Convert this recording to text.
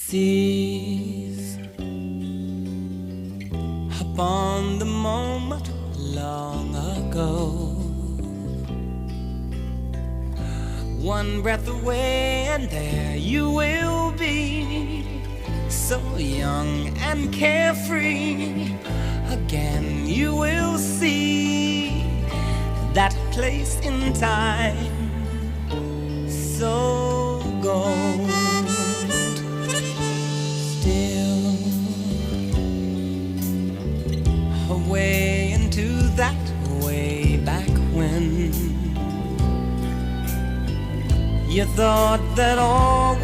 Seize upon the moment long ago, one breath away and there you will be, so young and carefree. Again you will see that place in time so gold. Still away into that way back when you thought that all